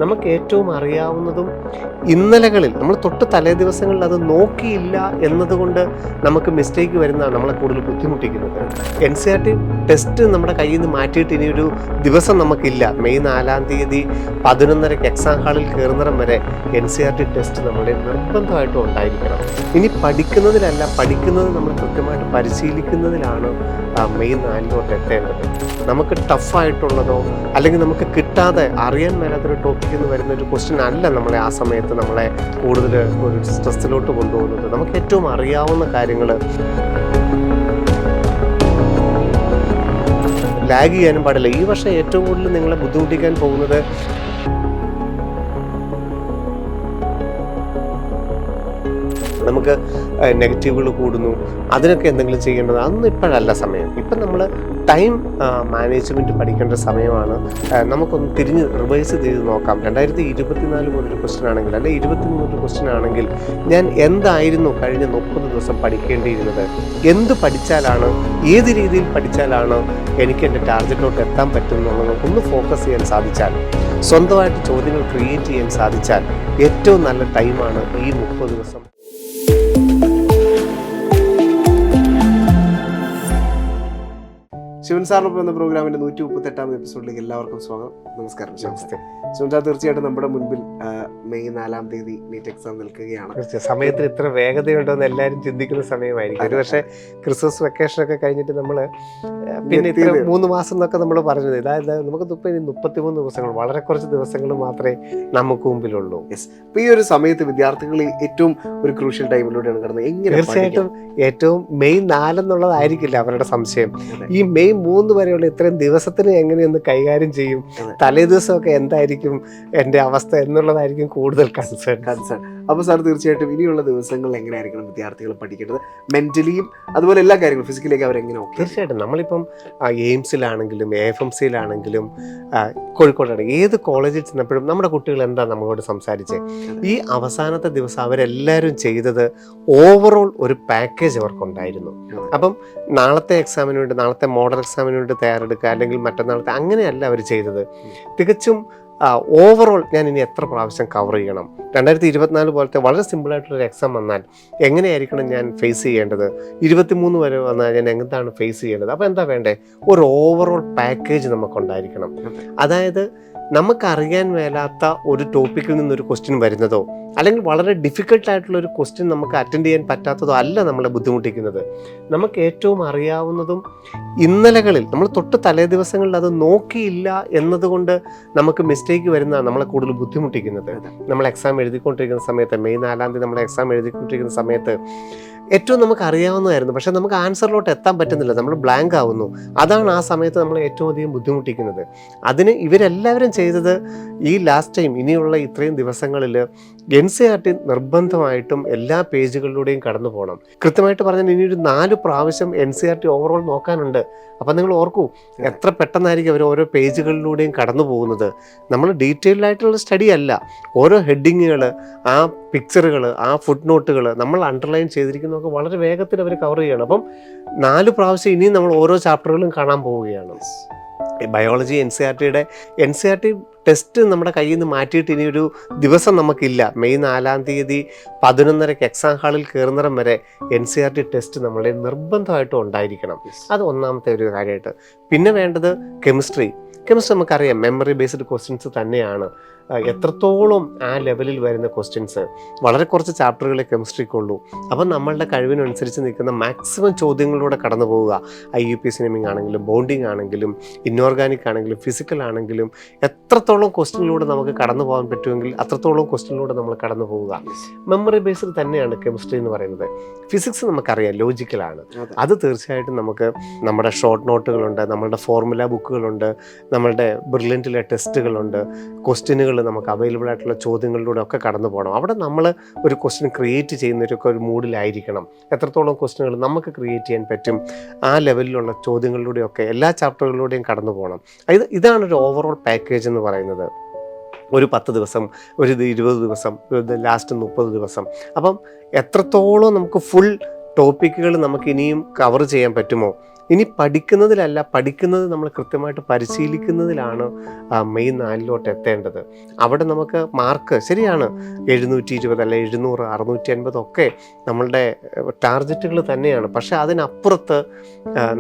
നമുക്ക് ഏറ്റവും അറിയാവുന്നതും ഇന്നലകളിൽ നമ്മൾ തൊട്ട് തലേ ദിവസങ്ങളിൽ അത് നോക്കിയില്ല എന്നതുകൊണ്ട് നമുക്ക് മിസ്റ്റേക്ക് വരുന്നതാണ് നമ്മളെ കൂടുതൽ ബുദ്ധിമുട്ടിക്കുന്നത്. NCERT ടെസ്റ്റ് നമ്മുടെ കയ്യിൽ നിന്ന് മാറ്റിയിട്ട് ഇനിയൊരു ദിവസം നമുക്കില്ല. മെയ് 4-ാം തീയതി 11:30 എക്സാം ഹാളിൽ കയറുന്നിടം വരെ NCERT ടെസ്റ്റ് നമ്മുടെ നിർബന്ധമായിട്ടും ഉണ്ടായിരിക്കണം. ഇനി പഠിക്കുന്നതിലല്ല, പഠിക്കുന്നത് നമ്മൾ കൃത്യമായിട്ട് പരിശീലിക്കുന്നതിലാണ് മെയ് 4 തൊട്ട് എത്തേണ്ടത്. നമുക്ക് ടഫായിട്ടുള്ളതോ അല്ലെങ്കിൽ നമുക്ക് കിട്ടാതെ അറിയാൻ മേലാത്തൊരു ടോപ്പിക്കിൽ നിന്ന് വരുന്ന ഒരു ക്വസ്റ്റ്യൻ അല്ല നമ്മളെ ആ സമയത്ത് നമ്മളെ കൂടുതൽ ഒരു സ്ട്രെസ്സിലോട്ട് കൊണ്ടുപോകുന്നത്. നമുക്ക് ഏറ്റവും അറിയാവുന്ന കാര്യങ്ങൾ ലാഗ് ചെയ്യാനും പാടില്ല. ഈ വർഷം ഏറ്റവും കൂടുതൽ നിങ്ങളെ ബുദ്ധിമുട്ടിക്കാൻ പോകുന്നത് നമുക്ക് നെഗറ്റീവുകൾ കൂടുന്നു, അതിനൊക്കെ എന്തെങ്കിലും ചെയ്യേണ്ടത് അതൊന്നും ഇപ്പോഴല്ല സമയം. ഇപ്പം നമ്മൾ ടൈം മാനേജ്മെൻറ്റ് പഠിക്കേണ്ട സമയമാണ്. നമുക്കൊന്ന് തിരിഞ്ഞ് റിവൈസ് ചെയ്ത് നോക്കാം. 2024 മുതൽ ക്വസ്റ്റ്യൻ ആണെങ്കിൽ അല്ലെ 23 ക്വസ്റ്റ്യൻ ആണെങ്കിൽ ഞാൻ എന്തായിരുന്നു കഴിഞ്ഞ 30 ദിവസം പഠിക്കേണ്ടിയിരുന്നത്, എന്ത് പഠിച്ചാലാണ്, ഏത് രീതിയിൽ പഠിച്ചാലാണ് എനിക്ക് എൻ്റെ ടാർഗറ്റിലോട്ട് എത്താൻ പറ്റുമെന്നുള്ളത് ഒന്ന് ഫോക്കസ് ചെയ്യാൻ സാധിച്ചാൽ, സ്വന്തമായിട്ട് ചോദ്യങ്ങൾ ക്രിയേറ്റ് ചെയ്യാൻ സാധിച്ചാൽ ഏറ്റവും നല്ല ടൈമാണ് ഈ 30 ദിവസം. ശിവൻ സാറിനൊപ്പം എന്ന പ്രോഗ്രാമിൻ്റെ 138-ാം എപ്പിസോഡിലേക്ക് എല്ലാവർക്കും സ്വാഗതം. നമസ്കാരം. നമസ്തേ. ശിവൻ സാർ തീർച്ചയായിട്ടും നമ്മുടെ മുൻപിൽ മെയ് 4-ാം തീയതി നീറ്റ് എക്സാം നിൽക്കുകയാണ്. സമയത്തിന് ഇത്ര വേഗതയുണ്ടോ എന്ന് എല്ലാവരും ചിന്തിക്കുന്ന സമയമായിരിക്കും. ഒരു പക്ഷേ ക്രിസ്മസ് വെക്കേഷനൊക്കെ കഴിഞ്ഞിട്ട് നമ്മൾ പിന്നെ ഇത്ര 3 മാസം എന്നൊക്കെ നമ്മൾ പറഞ്ഞത്, ഇതായത് നമുക്ക് ഇപ്പം 33 ദിവസങ്ങൾ, വളരെ കുറച്ച് ദിവസങ്ങൾ മാത്രമേ നമുക്ക് മുമ്പിലുള്ളൂ. അപ്പോൾ ഈ ഒരു സമയത്ത് വിദ്യാർത്ഥികൾ ഏറ്റവും ഒരു ക്രൂഷ്യൽ ടൈമിലൂടെയാണ് കിടന്നത്. എങ്ങനെ? തീർച്ചയായിട്ടും ഏറ്റവും മെയ് 4 എന്നുള്ളതായിരിക്കില്ല അവരുടെ സംശയം. ഈ മെയ് 3 വരെയുള്ള ഇത്രയും ദിവസത്തിന് എങ്ങനെയൊന്ന് കൈകാര്യം ചെയ്യും, തലേ ദിവസമൊക്കെ എന്തായിരിക്കും എൻ്റെ അവസ്ഥ എന്നുള്ളതായിരിക്കും കൂടുതൽ കൺസേൺ. അപ്പോൾ സാർ തീർച്ചയായിട്ടും ഇനിയുള്ള ദിവസങ്ങളിൽ എങ്ങനെയായിരിക്കണം വിദ്യാർത്ഥികൾ പഠിക്കേണ്ടത്, മെന്റലിയും അതുപോലെ എല്ലാ കാര്യങ്ങളും ഫിസിക്കലിയൊക്കെ അവരെങ്ങനെ? തീർച്ചയായിട്ടും നമ്മളിപ്പം എയിംസിലാണെങ്കിലും AFMCയിലാണെങ്കിലും കോഴിക്കോടാണ് ഏത് കോളേജിൽ ചെന്നപ്പോഴും നമ്മുടെ കുട്ടികൾ എന്താ നമ്മളോട് സംസാരിച്ചത്, ഈ അവസാനത്തെ ദിവസം അവരെല്ലാവരും ചെയ്തത് ഓവറോൾ ഒരു പാക്കേജ് അവർക്കുണ്ടായിരുന്നു. അപ്പം നാളത്തെ എക്സാമിന് വേണ്ടി, നാളത്തെ മോഡൽ എക്സാമിന് വേണ്ടി തയ്യാറെടുക്കുക അല്ലെങ്കിൽ മറ്റന്നാളത്തെ, അങ്ങനെയല്ല അവർ ചെയ്തത്. തികച്ചും ഓവറോൾ ഞാൻ ഇനി എത്ര പ്രാവശ്യം കവർ ചെയ്യണം, 2024 പോലത്തെ വളരെ സിമ്പിളായിട്ടുള്ളൊരു എക്സാം വന്നാൽ എങ്ങനെയായിരിക്കണം ഞാൻ ഫേസ് ചെയ്യേണ്ടത്, 23 വരെ വന്നാൽ ഞാൻ എന്താണ് ഫേസ് ചെയ്യേണ്ടത്. അപ്പോൾ എന്താ വേണ്ടേ, ഒരു ഓവറോൾ പാക്കേജ് നമുക്കുണ്ടായിരിക്കണം. അതായത് നമുക്കറിയാൻ മേലാത്ത ഒരു ടോപ്പിക്കിൽ നിന്നൊരു ക്വസ്റ്റ്യൻ വരുന്നതോ അല്ലെങ്കിൽ വളരെ ഡിഫിക്കൽട്ടായിട്ടുള്ള ഒരു ക്വസ്റ്റ്യൻ നമുക്ക് അറ്റൻഡ് ചെയ്യാൻ പറ്റാത്തതോ അല്ല നമ്മളെ ബുദ്ധിമുട്ടിക്കുന്നത്. നമുക്ക് ഏറ്റവും അറിയാവുന്നതും ഇന്നലകളിൽ നമ്മൾ തൊട്ട് തലേ ദിവസങ്ങളിൽ അത് നോക്കിയില്ല എന്നതുകൊണ്ട് നമുക്ക് മിസ്റ്റേക്ക് വരുന്നതാണ് നമ്മളെ കൂടുതൽ ബുദ്ധിമുട്ടിക്കുന്നത്. നമ്മൾ എക്സാം എഴുതിക്കൊണ്ടിരിക്കുന്ന സമയത്ത്, മെയ് 4-ാം തീയതി നമ്മൾ എക്സാം എഴുതിക്കൊണ്ടിരിക്കുന്ന സമയത്ത് ഏറ്റവും നമുക്ക് അറിയാവുന്നതായിരുന്നു, പക്ഷെ നമുക്ക് ആൻസറിലോട്ട് എത്താൻ പറ്റുന്നില്ല, നമ്മൾ ബ്ലാങ്ക് ആവുന്നു. അതാണ് ആ സമയത്ത് നമ്മൾ ഏറ്റവും അധികം ബുദ്ധിമുട്ടിക്കുന്നത്. അതിന് ഇവരെല്ലാവരും ചെയ്തത് ഈ ലാസ്റ്റ് ടൈം ഇനിയുള്ള ഇത്രയും ദിവസങ്ങളിൽ NCERT നിർബന്ധമായിട്ടും എല്ലാ പേജുകളിലൂടെയും കടന്നു പോകണം. കൃത്യമായിട്ട് പറഞ്ഞാൽ ഇനിയൊരു 4 പ്രാവശ്യം NCERT ഓവറോൾ നോക്കാനുണ്ട്. അപ്പം നിങ്ങൾ ഓർക്കൂ, എത്ര പെട്ടെന്നായിരിക്കും അവർ ഓരോ പേജുകളിലൂടെയും കടന്നു പോകുന്നത്. നമ്മൾ ഡീറ്റെയിൽഡ് ആയിട്ടുള്ള സ്റ്റഡി അല്ല, ഓരോ ഹെഡിങ്ങുകൾ, ആ പിക്ചറുകൾ, ആ ഫുട് നോട്ടുകൾ നമ്മൾ അണ്ടർലൈൻ ചെയ്തിരിക്കുന്നതൊക്കെ വളരെ വേഗത്തിൽ അവർ കവർ ചെയ്യണം. അപ്പം 4 പ്രാവശ്യം ഇനിയും നമ്മൾ ഓരോ ചാപ്റ്ററുകളും കാണാൻ പോവുകയാണ്. ബയോളജി NCERT ടെസ്റ്റ് നമ്മുടെ കയ്യിൽ നിന്ന് മാറ്റിയിട്ട് ഇനിയൊരു ദിവസം നമുക്കില്ല. മെയ് 4-ാം തീയതി 11:30 എക്സാം ഹാളിൽ കയറുന്നിടം വരെ NCERT ടെസ്റ്റ് നമ്മളെ നിർബന്ധമായിട്ടും ഉണ്ടായിരിക്കണം. അത് ഒന്നാമത്തെ ഒരു കാര്യമായിട്ട്. പിന്നെ വേണ്ടത് കെമിസ്ട്രി നമുക്കറിയാം, മെമ്മറി ബേസ്ഡ് ക്വസ്റ്റ്യൻസ് തന്നെയാണ്. എത്രത്തോളം ആ ലെവലിൽ വരുന്ന ക്വസ്റ്റ്യൻസ്, വളരെ കുറച്ച് ചാപ്റ്ററുകളെ കെമിസ്ട്രിക്കുള്ളൂ. അപ്പം നമ്മളുടെ കഴിവിനനുസരിച്ച് നിൽക്കുന്ന മാക്സിമം ചോദ്യങ്ങളിലൂടെ കടന്നു പോവുക. IUP സ്വിമ്മിങ് ആണെങ്കിലും, ബോണ്ടിങ് ആണെങ്കിലും, ഇൻഓർഗാനിക് ആണെങ്കിലും, ഫിസിക്കൽ ആണെങ്കിലും, എത്രത്തോളം ക്വസ്റ്റ്യനിലൂടെ നമുക്ക് കടന്നു പോകാൻ പറ്റുമെങ്കിൽ അത്രത്തോളം ക്വസ്റ്റ്യനിലൂടെ നമ്മൾ കടന്നു പോവുക. മെമ്മറി ബേസ്ഡ് തന്നെയാണ് കെമിസ്ട്രി എന്ന് പറയുന്നത്. ഫിസിക്സ് നമുക്കറിയാം, ലോജിക്കലാണ്. അത് തീർച്ചയായിട്ടും നമുക്ക് നമ്മുടെ ഷോർട്ട് നോട്ടുകളുണ്ട്, നമ്മളുടെ ഫോർമുല ബുക്കുകളുണ്ട്, നമ്മളുടെ ബ്രില്യൻറ്റിലെ ടെസ്റ്റുകളുണ്ട്, ക്വസ്റ്റ്യനുകൾ നമുക്ക് അവൈലബിൾ ആയിട്ടുള്ള ചോദ്യങ്ങളിലൂടെ ഒക്കെ കടന്നു പോകണം. അവിടെ നമ്മൾ ഒരു ക്വസ്റ്റ്യൻ ക്രിയേറ്റ് ചെയ്യുന്നവരൊക്കെ ഒരു മൂഡിലായിരിക്കണം. എത്രത്തോളം ക്വസ്റ്റ്യനുകൾ നമുക്ക് ക്രിയേറ്റ് ചെയ്യാൻ പറ്റും, ആ ലെവലിലുള്ള ചോദ്യങ്ങളിലൂടെയൊക്കെ എല്ലാ ചാപ്റ്ററുകളിലൂടെയും കടന്നു പോകണം. ഇതാണൊരു ഓവറോൾ പാക്കേജ് എന്ന് പറയുന്നത്. ഒരു 10 ദിവസം, ഒരു 20 ദിവസം, ലാസ്റ്റ് 30 ദിവസം. അപ്പം എത്രത്തോളം നമുക്ക് ഫുൾ ടോപ്പിക്കുകൾ നമുക്ക് ഇനിയും കവർ ചെയ്യാൻ പറ്റുമോ, ഇനി പഠിക്കുന്നതിലല്ല, പഠിക്കുന്നത് നമ്മൾ കൃത്യമായിട്ട് പരിശീലിക്കുന്നതിലാണ് മെയ് 4 എത്തേണ്ടത്. അവിടെ നമുക്ക് മാർക്ക് ശരിയാണ് 720 അല്ലെ 700, 650 ഒക്കെ നമ്മളുടെ ടാർഗറ്റുകൾ തന്നെയാണ്. പക്ഷേ അതിനപ്പുറത്ത്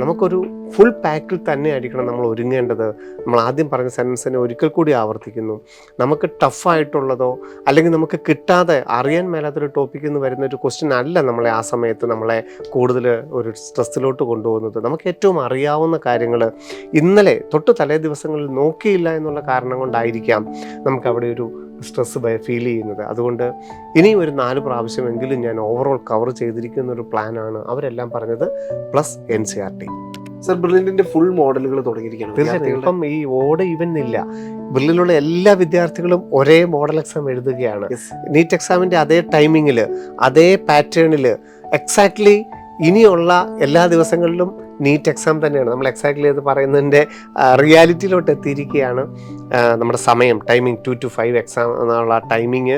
നമുക്കൊരു ഫുൾ പാക്കിൽ തന്നെ ആയിരിക്കണം നമ്മൾ ഒരുങ്ങേണ്ടത്. നമ്മൾ ആദ്യം പറഞ്ഞ സെൻറ്റൻസിനെ ഒരിക്കൽ കൂടി ആവർത്തിക്കുന്നു. നമുക്ക് ടഫായിട്ടുള്ളതോ അല്ലെങ്കിൽ നമുക്ക് കിട്ടാതെ അറിയാൻ മേലാത്തൊരു ടോപ്പിക്കിൽ നിന്ന് വരുന്ന ഒരു ക്വസ്റ്റ്യൻ അല്ല നമ്മളെ ആ സമയത്ത് നമ്മളെ കൂടുതൽ ഒരു സ്ട്രെസ്സിലോട്ട് കൊണ്ടുപോകുന്നത്. നമുക്ക് ഏറ്റവും അറിയാവുന്ന കാര്യങ്ങൾ ഇന്നലെ തൊട്ട് തലേ ദിവസങ്ങളിൽ നോക്കിയില്ല എന്നുള്ള കാരണം കൊണ്ടായിരിക്കാം നമുക്ക് അവിടെ ഒരു സ്ട്രെസ് ഫീൽ ചെയ്യുന്നത്. അതുകൊണ്ട് ഇനിയും ഒരു 4 പ്രാവശ്യമെങ്കിലും ഞാൻ ഓവറോൾ കവർ ചെയ്തിരിക്കുന്ന ഒരു പ്ലാനാണ് അവരെല്ലാം പറഞ്ഞത്, പ്ലസ് NCERT. സർ, ബ്രില്യൻറ്റിന്റെ ഫുൾ മോഡലുകൾ തുടങ്ങിയിരിക്കുകയാണ്. തീർച്ചയായിട്ടും ഇപ്പം ഈ ഓഡ് ഇവൻ ഇല്ല, ബ്രില്ലിലുള്ള എല്ലാ വിദ്യാർത്ഥികളും ഒരേ മോഡൽ എക്സാം എഴുതുകയാണ്. നീറ്റ് എക്സാമിൻ്റെ അതേ ടൈമിങ്ങിൽ അതേ പാറ്റേണിൽ എക്സാക്ട്ലി ഇനിയുള്ള എല്ലാ ദിവസങ്ങളിലും നീറ്റ് എക്സാം തന്നെയാണ്. നമ്മൾ എക്സാക്ട്ലി അത് പറയുന്നതിൻ്റെ റിയാലിറ്റിയിലോട്ട് എത്തിയിരിക്കുകയാണ്. നമ്മുടെ സമയം ടൈമിംഗ് 2 to 5 എക്സാം എന്നുള്ള ടൈമിങ്,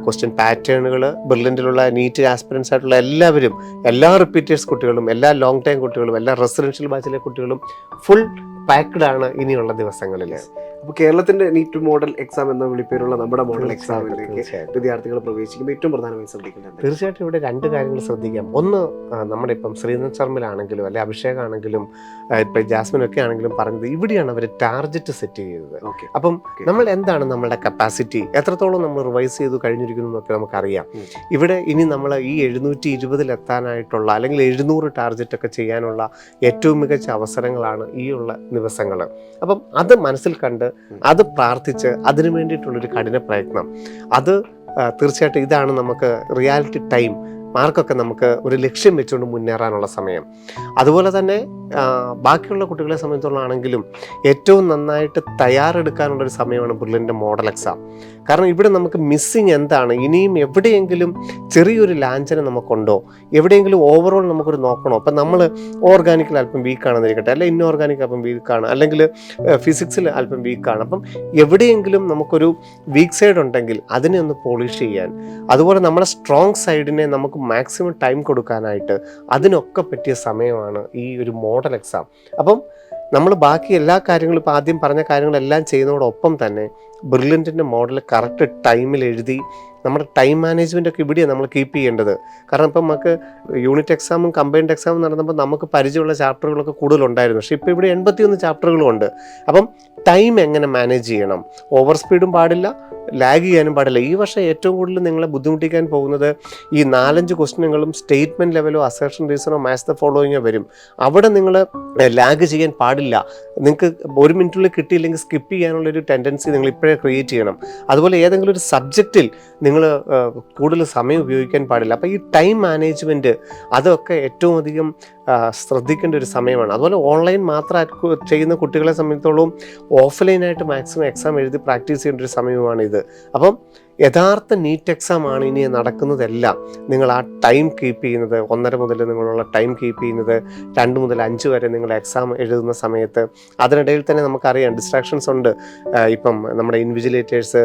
ക്വസ്റ്റ്യൻ പാറ്റേണുകൾ, ബ്രില്യൻറ്റിലുള്ള നീറ്റ് ആസ്പിറൻസ് ആയിട്ടുള്ള എല്ലാവരും, എല്ലാ റിപ്പീറ്റേഴ്സ് കുട്ടികളും, എല്ലാ ലോങ് ടൈം കുട്ടികളും, എല്ലാ റെസിഡൻഷ്യൽ ബാച്ചിലെ കുട്ടികളും ഫുൾ പാക്ഡ് ആണ് ഇനിയുള്ള ദിവസങ്ങളിൽ. അപ്പോൾ കേരളത്തിന്റെ നീറ്റ് മോഡൽ എക്സാം എന്ന വിളിപ്പേരുള്ള നമ്മുടെ മോഡൽ എക്സാമിലേക്ക് വിദ്യാർത്ഥികൾ പ്രവേശിക്കുമ്പോൾ ഏറ്റവും പ്രധാനമായി ശ്രദ്ധിക്കേണ്ടത് തീർച്ചയായിട്ടും ഇവിടെ 2 കാര്യങ്ങൾ ശ്രദ്ധിക്കാം. ഒന്ന്, നമ്മുടെ ഇപ്പം ശ്രീനാഥ് ശർമ്മയിലാണെങ്കിലും അല്ലെ അഭിഷേക് ആണെങ്കിലും ഇപ്പം ജാസ്മിനൊക്കെ ആണെങ്കിലും പറഞ്ഞത് ഇവിടെയാണ് അവർ ടാർഗറ്റ് സെറ്റ് ചെയ്തത്. അപ്പം നമ്മൾ എന്താണ് നമ്മളുടെ കപ്പാസിറ്റി, എത്രത്തോളം നമ്മൾ റിവൈസ് ചെയ്തു കഴിഞ്ഞിരിക്കുന്നു എന്നൊക്കെ നമുക്കറിയാം. ഇവിടെ ഇനി നമ്മൾ ഈ 720 എത്താനായിട്ടുള്ള അല്ലെങ്കിൽ 700 ടാർഗറ്റ് ഒക്കെ ചെയ്യാനുള്ള ഏറ്റവും മികച്ച അവസരങ്ങളാണ് ഈ ഉള്ള ദിവസങ്ങൾ. അപ്പം അത് മനസ്സിൽ കണ്ട് അത് പ്രാർത്ഥിച്ച് അതിനു വേണ്ടിയിട്ടുള്ളൊരു കഠിന പ്രയത്നം, അത് തീർച്ചയായിട്ടും ഇതാണ് നമുക്ക് റിയാലിറ്റി ടൈം. മാർക്കൊക്കെ നമുക്ക് ഒരു ലക്ഷ്യം വെച്ചുകൊണ്ട് മുന്നേറാനുള്ള സമയം. അതുപോലെ തന്നെ ബാക്കിയുള്ള കുട്ടികളെ സംബന്ധിച്ചുള്ളതാണെങ്കിലും ഏറ്റവും നന്നായിട്ട് തയ്യാറെടുക്കാനുള്ളൊരു സമയമാണ് ബ്രില്യൻറ്റ് മോഡൽ എക്സാം. കാരണം ഇവിടെ നമുക്ക് മിസ്സിങ് എന്താണ്, ഇനിയും എവിടെയെങ്കിലും ചെറിയൊരു ലാഞ്ചന നമുക്കുണ്ടോ, എവിടെയെങ്കിലും ഓവറോൾ നമുക്കൊരു നോക്കണോ. അപ്പം നമ്മൾ ഓർഗാനിക്കിൽ അല്പം വീക്കാണെന്നിരിക്കട്ടെ, അല്ലെങ്കിൽ ഇൻഓർഗാനിക് അല്പം വീക്കാണ്, അല്ലെങ്കിൽ ഫിസിക്സിൽ അല്പം വീക്കാണ്. അപ്പം എവിടെയെങ്കിലും നമുക്കൊരു വീക്ക് സൈഡ് ഉണ്ടെങ്കിൽ അതിനെ ഒന്ന് പോളിഷ് ചെയ്യാൻ, അതുപോലെ നമ്മുടെ സ്ട്രോങ് സൈഡിനെ നമുക്ക് മാക്സിമം ടൈം കൊടുക്കാനായിട്ട് അതിനൊക്കെ പറ്റിയ സമയമാണ് ഈ ഒരു മോഡൽ എക്സാം. അപ്പം നമ്മൾ ബാക്കി എല്ലാ കാര്യങ്ങളും ഇപ്പോൾ ആദ്യം പറഞ്ഞ കാര്യങ്ങളെല്ലാം ചെയ്യുന്നതോടൊപ്പം തന്നെ ബ്രില്യൻറ്റിൻ്റെ മോഡൽ കറക്റ്റ് ടൈമിൽ എഴുതി നമ്മുടെ ടൈം മാനേജ്മെൻ്റ് ഒക്കെ ഇവിടെയാണ് നമ്മൾ കീപ്പ് ചെയ്യേണ്ടത്. കാരണം ഇപ്പം നമുക്ക് യൂണിറ്റ് എക്സാമും കമ്പൈൻഡ് എക്സാമും നടന്നപ്പോൾ നമുക്ക് പരിചയമുള്ള ചാപ്റ്ററുകളൊക്കെ കൂടുതലുണ്ടായിരുന്നു. പക്ഷേ ഇപ്പോൾ ഇവിടെ 81 ചാപ്റ്ററുകളും ഉണ്ട്. അപ്പം ടൈം എങ്ങനെ മാനേജ് ചെയ്യണം, ഓവർ സ്പീഡും പാടില്ല, ലാഗ് ചെയ്യാനും പാടില്ല. ഈ വർഷം ഏറ്റവും കൂടുതൽ നിങ്ങളെ ബുദ്ധിമുട്ടിക്കാൻ പോകുന്നത് ഈ 4-5 ക്വസ്റ്റ്യനുകളും സ്റ്റേറ്റ്മെൻറ്റ് ലെവലോ അസേർഷൻ റീസണോ മാച്ച് ദ ഫോളോയിങ്ങോ വരും. അവിടെ നിങ്ങൾ ലാഗ് ചെയ്യാൻ പാടില്ല. നിങ്ങൾക്ക് 1 മിനിറ്റിൽ കിട്ടിയില്ലെങ്കിൽ സ്കിപ്പ് ചെയ്യാനുള്ളൊരു ടെൻഡൻസി നിങ്ങൾ ഇപ്പോഴേ ക്രിയേറ്റ് ചെയ്യണം. അതുപോലെ ഏതെങ്കിലും ഒരു സബ്ജക്റ്റിൽ നിങ്ങൾ കൂടുതൽ സമയം ഉപയോഗിക്കാൻ പാടില്ല. അപ്പോൾ ഈ ടൈം മാനേജ്മെൻറ്റ് അതൊക്കെ ഏറ്റവും അധികം ശ്രദ്ധിക്കേണ്ട ഒരു സമയമാണ്. അതുപോലെ ഓൺലൈൻ മാത്രം ചെയ്യുന്ന കുട്ടികളെ സംബന്ധിച്ചിടത്തോളം ഓഫ്ലൈനായിട്ട് മാക്സിമം എക്സാം എഴുതി പ്രാക്ടീസ് ചെയ്യേണ്ട ഒരു സമയമാണ് ഇത്. അപ്പം യഥാർത്ഥ നീറ്റ് എക്സാം ആണ് ഇനി നടക്കുന്നതെല്ലാം. നിങ്ങൾ ആ ടൈം കീപ്പ് ചെയ്യുന്നത്, 1:30 മുതൽ നിങ്ങളുള്ള ടൈം കീപ്പ് ചെയ്യുന്നത് 2 മുതൽ 5 വരെ നിങ്ങൾ എക്സാം എഴുതുന്ന സമയത്ത്. അതിനിടയിൽ തന്നെ നമുക്കറിയാം ഡിസ്ട്രാക്ഷൻസ് ഉണ്ട്. ഇപ്പം നമ്മുടെ ഇൻവിജിലേറ്റേഴ്സ്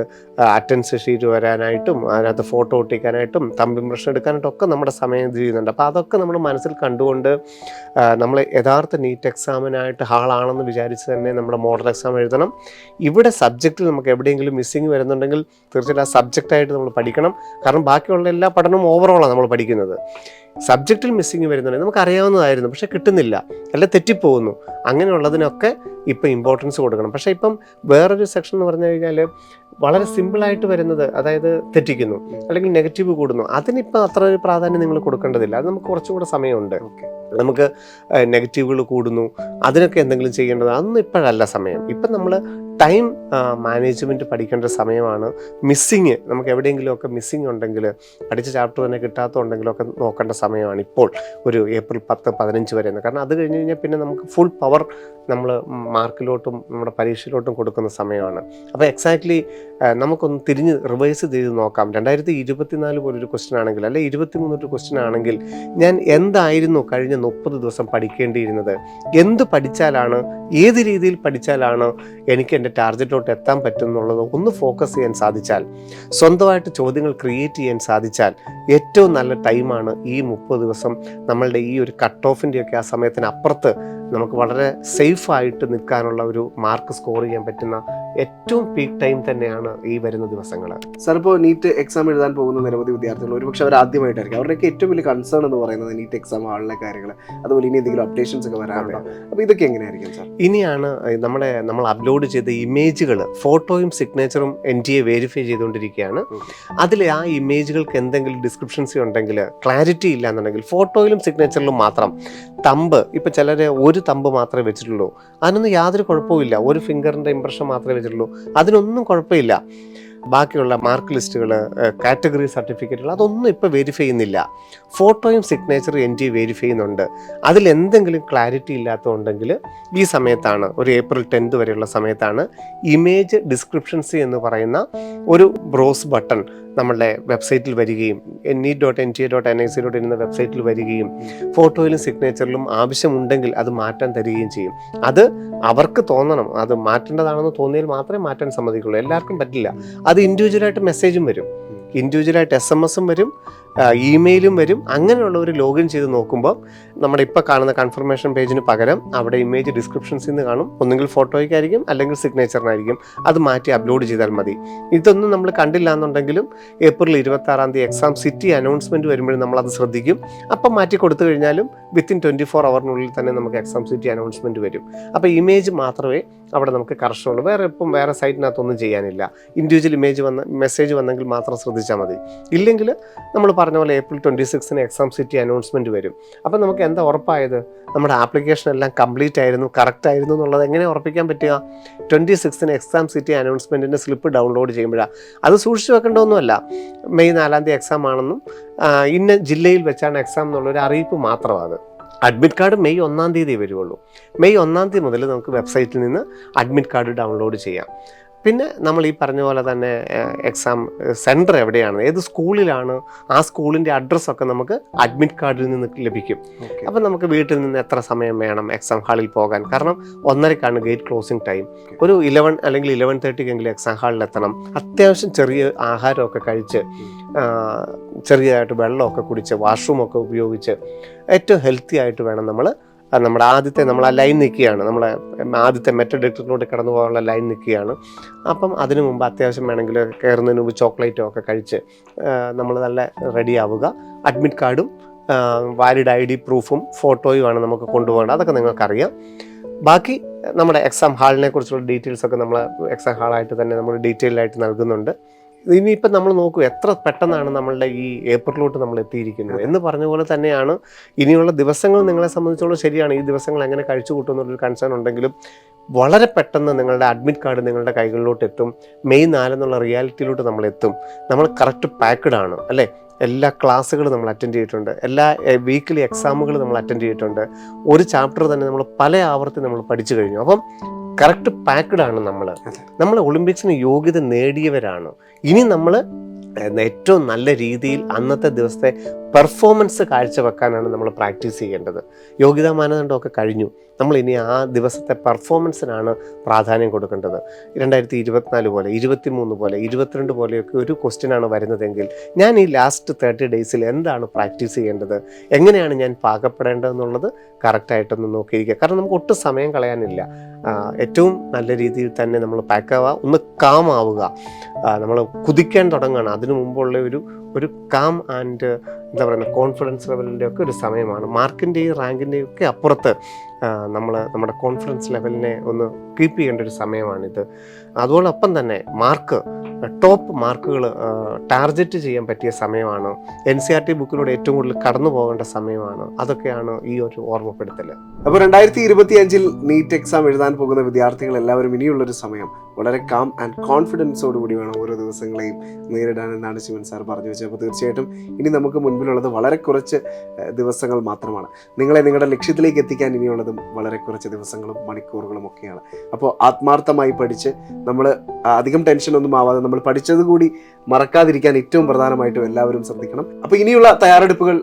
അറ്റൻഡൻസ് ഷീറ്റ് വരാനായിട്ടും അതിനകത്ത് ഫോട്ടോ ഒട്ടിക്കാനായിട്ടും തമ്പ് ഇംപ്രഷൻ എടുക്കാനായിട്ടും ഒക്കെ നമ്മുടെ സമയം ചെയ്യുന്നുണ്ട്. അപ്പോൾ അതൊക്കെ നമ്മൾ മനസ്സിൽ കണ്ടുകൊണ്ട് നമ്മൾ യഥാർത്ഥ നീറ്റ് എക്സാമിനായിട്ട് ഹാളാണെന്ന് വിചാരിച്ച് തന്നെ നമ്മുടെ മോഡൽ എക്സാം എഴുതണം. ഇവിടെ സബ്ജക്റ്റിൽ നമുക്ക് എവിടെയെങ്കിലും മിസ്സിങ് വരുന്നുണ്ടെങ്കിൽ തീർച്ചയായിട്ടും ആ സബ്ജക്റ്റായിട്ട് നമ്മൾ പഠിക്കണം. കാരണം ബാക്കിയുള്ള എല്ലാ പഠനവും ഓവറോളാണ് നമ്മൾ പഠിക്കുന്നത്. സബ്ജക്റ്റിൽ മിസ്സിങ് വരുന്നുണ്ടെങ്കിൽ നമുക്ക് അറിയാവുന്നതായിരുന്നു, പക്ഷേ കിട്ടുന്നില്ല, എല്ലാം തെറ്റിപ്പോകുന്നു. അങ്ങനെയുള്ളതിനൊക്കെ ഇപ്പം ഇമ്പോർട്ടൻസ് കൊടുക്കണം. പക്ഷേ ഇപ്പം വേറൊരു സെക്ഷൻ എന്ന് പറഞ്ഞു കഴിഞ്ഞാൽ വളരെ സിമ്പിളായിട്ട് വരുന്നത്, അതായത് തെറ്റിക്കുന്നു അല്ലെങ്കിൽ നെഗറ്റീവ് കൂടുന്നു, അതിനിപ്പോൾ അത്ര ഒരു പ്രാധാന്യം നിങ്ങൾ കൊടുക്കേണ്ടതില്ല. അത് നമുക്ക് കുറച്ചുകൂടെ സമയമുണ്ട്. നമുക്ക് നെഗറ്റീവുകൾ കൂടുന്നു, അതിനൊക്കെ എന്തെങ്കിലും ചെയ്യേണ്ടത്, അതൊന്നും ഇപ്പോഴല്ല സമയം. ഇപ്പം നമ്മൾ ടൈം മാനേജ്മെൻറ്റ് പഠിക്കേണ്ട സമയമാണ്. മിസ്സിങ്, നമുക്ക് എവിടെയെങ്കിലുമൊക്കെ മിസ്സിങ് ഉണ്ടെങ്കിൽ, പഠിച്ച ചാപ്റ്റർ തന്നെ കിട്ടാത്തതുണ്ടെങ്കിലൊക്കെ നോക്കേണ്ട സമയമാണ് ഇപ്പോൾ ഒരു ഏപ്രിൽ 10-15 വരെ. കാരണം അത് കഴിഞ്ഞ് കഴിഞ്ഞാൽ പിന്നെ നമുക്ക് ഫുൾ പവർ നമ്മൾ മാർക്കിലോട്ടും നമ്മുടെ പരീക്ഷയിലോട്ടും കൊടുക്കുന്ന സമയമാണ്. അപ്പോൾ എക്സാക്ട്ലി നമുക്കൊന്ന് തിരിഞ്ഞ് റിവൈസ് ചെയ്ത് നോക്കാം. 2024 പോലൊരു ക്വസ്റ്റ്യൻ ആണെങ്കിൽ, അല്ലെ 23 ക്വസ്റ്റ്യൻ ആണെങ്കിൽ, ഞാൻ എന്തായിരുന്നു കഴിഞ്ഞ 30 ദിവസം പഠിക്കേണ്ടിയിരുന്നത്, എന്ത് പഠിച്ചാലാണ്, ഏത് രീതിയിൽ പഠിച്ചാലാണ് എനിക്ക് എൻ്റെ ടാർഗറ്റിലോട്ട് എത്താൻ പറ്റും എന്നുള്ളത് ഒന്ന് ഫോക്കസ് ചെയ്യാൻ സാധിച്ചാൽ, സ്വന്തമായിട്ട് ചോദ്യങ്ങൾ ക്രിയേറ്റ് ചെയ്യാൻ സാധിച്ചാൽ ഏറ്റവും നല്ല ടൈമാണ് ഈ 30 ദിവസം. നമ്മളുടെ ഈ ഒരു കട്ട് ഓഫിൻ്റെയൊക്കെ ആ സമയത്തിന് അപ്പുറത്ത് നമുക്ക് വളരെ സേഫായിട്ട് നിൽക്കാനുള്ള ഒരു മാർക്ക് സ്കോർ ചെയ്യാൻ പറ്റുന്ന ഏറ്റവും പീക്ക് ടൈം തന്നെയാണ് ഈ വരുന്ന ദിവസങ്ങൾ. സാർ, ഇപ്പോൾ നീറ്റ് എക്സാം എഴുതാൻ പോകുന്ന നിരവധി വിദ്യാർത്ഥികൾ ഒരുപക്ഷെ അവർ ആദ്യമായിട്ടായിരിക്കും, അവരുടെയൊക്കെ ഏറ്റവും വലിയ കൺസേൺ എന്ന് പറയുന്നത് നീറ്റ് എക്സാം ഹാളിലെ കാര്യങ്ങൾ, അതുപോലെ ഇനി എന്തെങ്കിലും അപ്ഡേഷൻസ് ഒക്കെ വരാറുണ്ടോ? അപ്പോൾ ഇതൊക്കെ എങ്ങനെയായിരിക്കും സാർ? ഇനിയാണ് നമ്മൾ അപ്ലോഡ് ചെയ്ത ഇമേജുകൾ, ഫോട്ടോയും സിഗ്നേച്ചറും NTA വെരിഫൈ ചെയ്തുകൊണ്ടിരിക്കുകയാണ്. അതിൽ ആ ഇമേജുകൾക്ക് എന്തെങ്കിലും ഡിസ്ക്രിപ്ഷൻസ് ഉണ്ടെങ്കിൽ, ക്ലാരിറ്റി ഇല്ല എന്നുണ്ടെങ്കിൽ, ഫോട്ടോയിലും സിഗ്നേച്ചറിലും മാത്രം തമ്പ്, ഇപ്പോൾ ചിലർ ഒരു തമ്പ് മാത്രമേ വെച്ചിട്ടുള്ളൂ, അതിനൊന്നും യാതൊരു കുഴപ്പമില്ല. ഒരു ഫിംഗറിൻ്റെ ഇംപ്രഷൻ മാത്രമേ വെച്ചിട്ടുള്ളൂ, അതിനൊന്നും കുഴപ്പമില്ല. ബാക്കിയുള്ള മാർക്ക് ലിസ്റ്റുകൾ, കാറ്റഗറി സർട്ടിഫിക്കറ്റുകൾ, അതൊന്നും ഇപ്പോൾ വെരിഫൈ ചെയ്യുന്നില്ല. ഫോട്ടോയും സിഗ്നേച്ചറും NTA വെരിഫൈ ചെയ്യുന്നുണ്ട്. അതിലെന്തെങ്കിലും ക്ലാരിറ്റി ഇല്ലാത്തതുണ്ടെങ്കിൽ ഈ സമയത്താണ്, ഒരു April 10th വരെയുള്ള സമയത്താണ് ഇമേജ് ഡിസ്ക്രിപ്ഷൻസ് എന്ന് പറയുന്ന ഒരു ബ്രോസ് ബട്ടൺ നമ്മളുടെ വെബ്സൈറ്റിൽ വരികയും, NEET.NTA.NIC എന്ന വെബ്സൈറ്റിൽ വരികയും, ഫോട്ടോയിലും സിഗ്നേച്ചറിലും ആവശ്യമുണ്ടെങ്കിൽ അത് മാറ്റാൻ തരികയും ചെയ്യും. അത് അവർക്ക് തോന്നണം, അത് മാറ്റേണ്ടതാണെന്ന് തോന്നിയാൽ മാത്രമേ മാറ്റാൻ സമ്മതിക്കുള്ളൂ. എല്ലാവർക്കും പറ്റില്ല. അത് ഇൻഡിവിജ്വലായിട്ട് മെസ്സേജും വരും, ഇൻഡിവിജ്വലായിട്ട് SMS വരും, ഇമെയിലും വരും. അങ്ങനെയുള്ള ഒരു ലോഗിൻ ചെയ്ത് നോക്കുമ്പോൾ നമ്മുടെ ഇപ്പോൾ കാണുന്ന കൺഫർമേഷൻ പേജിന് പകരം അവിടെ ഇമേജ് ഡിസ്ക്രിപ്ഷൻസിൽ നിന്ന് കാണും. ഒന്നുകിൽ ഫോട്ടോയ്ക്കായിരിക്കും, അല്ലെങ്കിൽ സിഗ്നേച്ചറിനായിരിക്കും. അത് മാറ്റി അപ്ലോഡ് ചെയ്താൽ മതി. ഇതൊന്നും നമ്മൾ കണ്ടില്ല എന്നുണ്ടെങ്കിലും April 26 എക്സാം സിറ്റി അനൗൺസ്മെൻറ്റ് വരുമ്പോഴും നമ്മളത് ശ്രദ്ധിക്കും. അപ്പം മാറ്റി കൊടുത്തു കഴിഞ്ഞാലും വിത്തിൻ 24 hours തന്നെ നമുക്ക് എക്സാം സിറ്റി അനൗൺസ്മെൻറ്റ് വരും. അപ്പോൾ ഇമേജ് മാത്രമേ അവിടെ നമുക്ക് കറക്ഷനുള്ളൂ. വേറെ സൈറ്റിനകത്തൊന്നും ചെയ്യാനില്ല. ഇൻഡിവിജ്വൽ മെസ്സേജ് വന്നെങ്കിൽ മാത്രം ശ്രദ്ധിച്ചാൽ മതി. ഇല്ലെങ്കിൽ നമ്മൾ പറഞ്ഞ പോലെ April 26 എക്സാം സിറ്റി അനൗൺസ്മെൻറ്റ് വരും. അപ്പം നമുക്ക് എന്താ ഉറപ്പായത്? നമ്മുടെ ആപ്ലിക്കേഷൻ എല്ലാം കംപ്ലീറ്റ് ആയിരുന്നു, കറക്റ്റ് ആയിരുന്നു എന്നുള്ളത് എങ്ങനെ ഉറപ്പിക്കാൻ പറ്റുക? 26 എക്സാം സിറ്റി അനൗൺസ്മെൻറ്റിൻ്റെ സ്ലിപ്പ് ഡൗൺലോഡ് ചെയ്യുമ്പോഴാണ്. അത് സൂക്ഷിച്ച് വെക്കേണ്ടതൊന്നുമല്ല. May 4 എക്സാം ആണെന്നും ഇന്ന ജില്ലയിൽ വെച്ചാണ് എക്സാം എന്നുള്ളൊരു അറിയിപ്പ് മാത്രമാണ്. അഡ്മിറ്റ് കാർഡ് May 1 വരുള്ളൂ. May 1 മുതൽ നമുക്ക് വെബ്സൈറ്റിൽ നിന്ന് അഡ്മിറ്റ് കാർഡ് ഡൗൺലോഡ് ചെയ്യാം. പിന്നെ നമ്മൾ ഈ പറഞ്ഞ പോലെ തന്നെ എക്സാം സെൻറ്റർ എവിടെയാണ്, ഏത് സ്കൂളിലാണ്, ആ സ്കൂളിൻ്റെ അഡ്രസ്സൊക്കെ നമുക്ക് അഡ്മിറ്റ് കാർഡിൽ നിന്ന് ലഭിക്കും. അപ്പം നമുക്ക് വീട്ടിൽ നിന്ന് എത്ര സമയം വേണം എക്സാം ഹാളിൽ പോകാൻ? കാരണം 1:30 ഗേറ്റ് ക്ലോസിംഗ് ടൈം. ഒരു 11 അല്ലെങ്കിൽ 11:30 എക്സാം ഹാളിൽ എത്തണം. അത്യാവശ്യം ചെറിയ ആഹാരമൊക്കെ കഴിച്ച്, ചെറിയതായിട്ട് വെള്ളമൊക്കെ കുടിച്ച്, വാഷ്റൂമൊക്കെ ഉപയോഗിച്ച് ഏറ്റവും ഹെൽത്തി ആയിട്ട് വേണം നമ്മൾ ആ ലൈൻ നിൽക്കുകയാണ്, നമ്മളെ ആദ്യത്തെ മെറ്റൽ ഡിറ്റക്ടറിലോട്ട് കടന്നു പോകാനുള്ള ലൈൻ നിൽക്കുകയാണ്. അപ്പം അതിനു മുമ്പ് അത്യാവശ്യം വേണമെങ്കിൽ കയറുന്നതിന് മുമ്പ് ചോക്ലേറ്റോ ഒക്കെ കഴിച്ച് നമ്മൾ നല്ല റെഡി ആവുക. അഡ്മിറ്റ് കാർഡും വാലിഡ് ID പ്രൂഫും ഫോട്ടോയുമാണ് നമുക്ക് കൊണ്ടുപോകേണ്ടത്. അതൊക്കെ നിങ്ങൾക്കറിയാം. ബാക്കി നമ്മുടെ എക്സാം ഹാളിനെ കുറിച്ചുള്ള ഡീറ്റെയിൽസൊക്കെ നമ്മൾ എക്സാം ഹാളായിട്ട് തന്നെ നമ്മൾ ഡീറ്റെയിലായിട്ട് നൽകുന്നുണ്ട്. ഇനിയിപ്പം നമ്മൾ നോക്കൂ, എത്ര പെട്ടെന്നാണ് നമ്മളുടെ ഈ ഏപ്രിലോട്ട് നമ്മൾ എത്തിയിരിക്കുന്നത് എന്ന് പറഞ്ഞ പോലെ തന്നെയാണ് ഇനിയുള്ള ദിവസങ്ങൾ നിങ്ങളെ സംബന്ധിച്ചോളം. ശരിയാണ്, ഈ ദിവസങ്ങൾ എങ്ങനെ കഴിച്ചു കൂട്ടുമെന്നുള്ളൊരു കൺസേൺ ഉണ്ടെങ്കിലും വളരെ പെട്ടെന്ന് നിങ്ങളുടെ അഡ്മിറ്റ് കാർഡ് നിങ്ങളുടെ കൈകളിലോട്ട് എത്തും. May 4 എന്നുള്ള റിയാലിറ്റിയിലോട്ട് നമ്മൾ എത്തും. നമ്മൾ കറക്റ്റ് പാക്ക്ഡ് ആണ്, അല്ലേ? എല്ലാ ക്ലാസ്സുകളും നമ്മൾ അറ്റൻഡ് ചെയ്തിട്ടുണ്ട്, എല്ലാ വീക്കിലി എക്സാമുകൾ നമ്മൾ അറ്റൻഡ് ചെയ്തിട്ടുണ്ട്. ഒരു ചാപ്റ്റർ തന്നെ നമ്മൾ പല ആവർത്തി നമ്മൾ പഠിച്ചു കഴിഞ്ഞു. അപ്പം കറക്റ്റ് പാക്ക്ഡ് ആണ് നമ്മൾ ഒളിമ്പിക്സിന് യോഗ്യത നേടിയവരാണ്. ഇനി നമ്മൾ ഏറ്റവും നല്ല രീതിയിൽ അന്നത്തെ ദിവസത്തെ പെർഫോമൻസ് കാഴ്ചവെക്കാനാണ് നമ്മൾ പ്രാക്ടീസ് ചെയ്യേണ്ടത്. യോഗ്യതാ മാനദണ്ഡമൊക്കെ കഴിഞ്ഞു, നമ്മൾ ഇനി ആ ദിവസത്തെ പെർഫോമൻസിനാണ് പ്രാധാന്യം കൊടുക്കേണ്ടത്. 2024 പോലെ, 23 പോലെ, 22 പോലെയൊക്കെ ഒരു ക്വസ്റ്റ്യനാണ് വരുന്നതെങ്കിൽ ഞാൻ ഈ ലാസ്റ്റ് 30 days എന്താണ് പ്രാക്ടീസ് ചെയ്യേണ്ടത്, എങ്ങനെയാണ് ഞാൻ പാകപ്പെടേണ്ടതെന്നുള്ളത് കറക്റ്റായിട്ടൊന്ന് നോക്കിയിരിക്കുക. കാരണം നമുക്ക് ഒട്ടും സമയം കളയാനില്ല. ഏറ്റവും നല്ല രീതിയിൽ തന്നെ നമ്മൾ പാക്കാവുക, ഒന്ന് കാം ആവുക. നമ്മൾ കുതിക്കാൻ തുടങ്ങുകയാണ്. അതിനു മുമ്പുള്ള ഒരു കാം ആൻഡ് എന്താ പറയുക, കോൺഫിഡൻസ് ലെവലിൻ്റെ ഒക്കെ ഒരു സമയമാണ്. മാർക്കിൻ്റെയും റാങ്കിൻ്റെയും ഒക്കെ അപ്പുറത്ത് നമ്മുടെ കോൺഫിഡൻസ് ലെവലിനെ ഒന്ന് കീപ്പ് ചെയ്യേണ്ട ഒരു സമയമാണിത്. അതോടൊപ്പം തന്നെ ടോപ്പ് മാർക്കുകൾ ടാർഗറ്റ് ചെയ്യാൻ പറ്റിയ സമയമാണ്. NCERT ബുക്കിലൂടെ ഏറ്റവും കൂടുതൽ കടന്നു പോകേണ്ട സമയമാണ്. അതൊക്കെയാണ് ഈ ഒരു ഓർമ്മപ്പെടുത്തൽ. അപ്പോൾ 2025 നീറ്റ് എക്സാം എഴുതാൻ പോകുന്ന വിദ്യാർത്ഥികൾ എല്ലാവരും ഇനിയുള്ളൊരു സമയം വളരെ കാം ആൻഡ് കോൺഫിഡൻസോട് കൂടി വേണം ഓരോ ദിവസങ്ങളെയും നേരിടാൻ എന്നാണ് ശിവൻ സാർ പറഞ്ഞു വെച്ചത്. അപ്പോൾ തീർച്ചയായിട്ടും ഇനി നമുക്ക് മുൻപിലുള്ളത് വളരെ കുറച്ച് ദിവസങ്ങൾ മാത്രമാണ്. നിങ്ങളെ നിങ്ങളുടെ ലക്ഷ്യത്തിലേക്ക് എത്തിക്കാൻ ഇനിയുള്ള പറയുന്നതും വളരെ കുറച്ച് ദിവസങ്ങളും മണിക്കൂറുകളും ഒക്കെയാണ്. അപ്പോൾ ആത്മാർത്ഥമായി പഠിച്ച് നമ്മൾ അധികം ടെൻഷനൊന്നും ആവാതെ നമ്മൾ പഠിച്ചത് കൂടി മറക്കാതിരിക്കാൻ ഏറ്റവും പ്രധാനമായിട്ടും എല്ലാവരും ശ്രദ്ധിക്കണം. അപ്പോൾ ഇനിയുള്ള തയ്യാറെടുപ്പുകൾ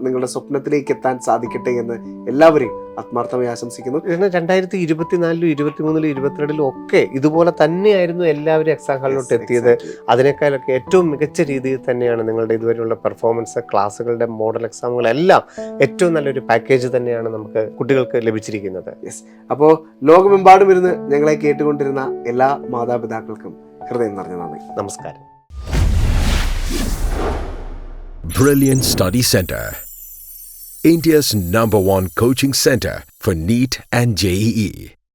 നിങ്ങളുടെ സ്വപ്നത്തിലേക്ക് എത്താൻ സാധിക്കട്ടെ എന്ന് എല്ലാവരെയും ആത്മാർത്ഥമായി ആശംസിക്കുന്നു. 2024, 2023, 2022 ഒക്കെ ഇതുപോലെ തന്നെയായിരുന്നു എല്ലാവരും എക്സാം ഹാളിലോട്ട് എത്തിയത്. അതിനേക്കാളൊക്കെ ഏറ്റവും മികച്ച രീതിയിൽ തന്നെയാണ് നിങ്ങളുടെ ഇതുവരെയുള്ള പെർഫോമൻസ്, ക്ലാസ്സുകളുടെ മോഡൽ എക്സാമുകളെല്ലാം ഏറ്റവും നല്ലൊരു പാക്കേജ് തന്നെയാണ് നമുക്ക് കുട്ടികൾക്ക് ലഭിച്ചിരിക്കുന്നത്. അപ്പോൾ ലോകമെമ്പാടും ഇരുന്ന് ഞങ്ങളെ കേട്ടുകൊണ്ടിരുന്ന എല്ലാ മാതാപിതാക്കൾക്കും ഹൃദയം നിറഞ്ഞ നന്ദി. നമസ്കാരം. Brilliant Study Center, India's #1 coaching center for NEET and JEE.